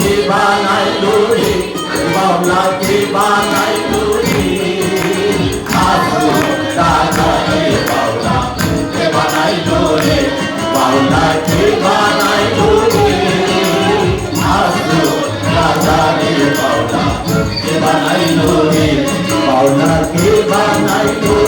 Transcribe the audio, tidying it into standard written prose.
কে বানাইলো রে বাউলা কে বানাইলো রে আসল রাজা রে বাউলা কে বানাইলো রে বাউলা কে বানাইলো রে আসল রাজা রে বাউলা কে বানাইলো রে বাউলা কে বানাইলো